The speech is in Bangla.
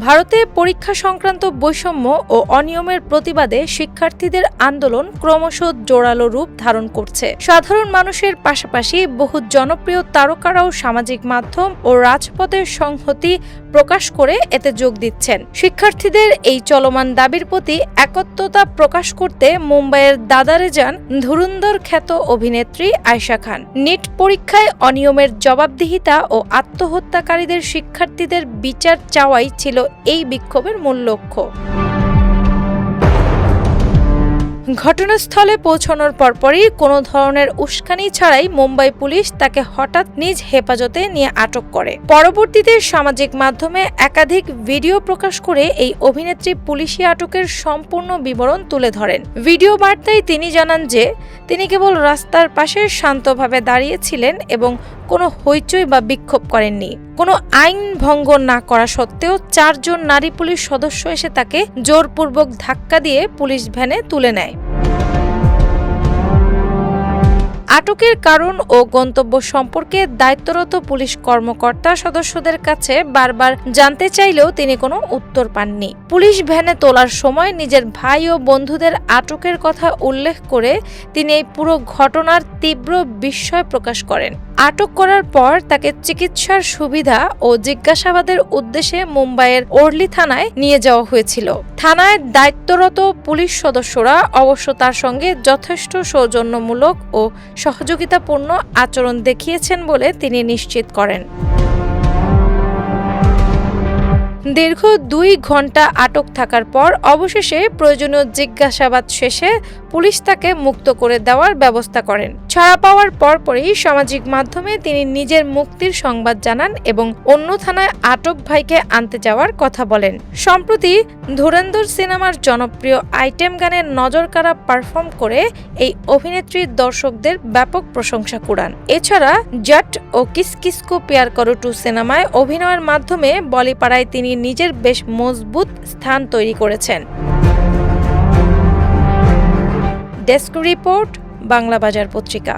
ভারতে পরীক্ষা সংক্রান্ত বৈষম্য ও অনিয়মের প্রতিবাদে শিক্ষার্থীদের আন্দোলন ক্রমশ জোরালো রূপ ধারণ করছে। সাধারণ মানুষের পাশাপাশি বহু জনপ্রিয় তারকারাও সামাজিক মাধ্যম ও রাজপথের সংহতি প্রকাশ করে এতে যোগ দিচ্ছেন। শিক্ষার্থীদের এই চলমান দাবির প্রতি একত্রতা প্রকাশ করতে মুম্বাইয়ের দাদারে যান ধুরন্ধর খ্যাত অভিনেত্রী আয়েশা খান। নিট পরীক্ষায় অনিয়মের জবাবদিহিতা ও আত্মহত্যাকারীদের শিক্ষার্থীদের বিচার চাওয়াই ছিল এই বিক্ষোভের মূল লক্ষ্য। ঘটনাস্থলে পৌঁছানোর পরপরই কোনো ধরনের উস্কানি ছাড়াই মুম্বাই পুলিশ তাকে হঠাৎ নিজ হেফাজতে নিয়ে আটক করে। পরবর্তীতে সামাজিক মাধ্যমে একাধিক ভিডিও প্রকাশ করে এই অভিনেত্রী পুলিশি আটকের সম্পূর্ণ বিবরণ তুলে ধরেন। ভিডিও বার্তায় তিনি জানান যে তিনি কেবল রাস্তার পাশে শান্তভাবে দাঁড়িয়েছিলেন এবং কোনো হইচই বা বিক্ষোভ করেননি। কোনো আইন ভঙ্গ না করা সত্ত্বেও 4 জন নারী পুলিশ সদস্য এসে তাকে জোরপূর্বক ধাক্কা দিয়ে পুলিশ ভ্যানে তুলে নেয়। আটকের কারণ ও গন্তব্য সম্পর্কে দায়িত্বরত পুলিশ কর্মকর্তা সদস্যদের কাছে বারবার জানতে চাইলেও তিনি কোনো উত্তর পাননি। পুলিশ ভ্যানে তোলার সময় নিজের ভাই ও বন্ধুদের আটকের কথা উল্লেখ করে তিনি এই পুরো ঘটনার তীব্র বিস্ময় প্রকাশ করেন। আটক করার পর তাকে চিকিৎসার সুবিধা ও জিজ্ঞাসাবাদের উদ্দেশ্যে মুম্বাইয়ের ওর্লি থানায় নিয়ে যাওয়া হয়েছিল। থানায় দায়িত্বরত পুলিশ সদস্যরা অবশ্য তার সঙ্গে যথেষ্ট সৌজন্যমূলক ও সহযোগিতাপূর্ণ আচরণ দেখিয়েছেন বলে তিনি নিশ্চিত করেন। দীর্ঘ 2 ঘন্টা আটক থাকার পর অবশেষে প্রয়োজনীয় জিজ্ঞাসাবাদ শেষে পুলিশ তাকে মুক্ত করে দেওয়ার ব্যবস্থা করেন। ছাড়া পাওয়ার পরপরই সামাজিক মাধ্যমে তিনি নিজের মুক্তির সংবাদ জানান এবং অন্য থানায় আটক ভাইকে আনতে যাওয়ার কথা বলেন। সম্প্রতি ধুরন্ধর সিনেমার জনপ্রিয় আইটেম গানের নজরকাড়া পারফর্ম করে এই অভিনেত্রীর দর্শকদের ব্যাপক প্রশংসা কুড়ান। এছাড়া জট ও কিস কিসকো প্যার করো 2 সিনেমায় অভিনয়ের মাধ্যমে বলিপাড়ায় তিনি নিজের বেশ মজবুত স্থান তৈরি করেছেন। ডেস্ক রিপোর্ট, বাংলা বাজার পত্রিকা।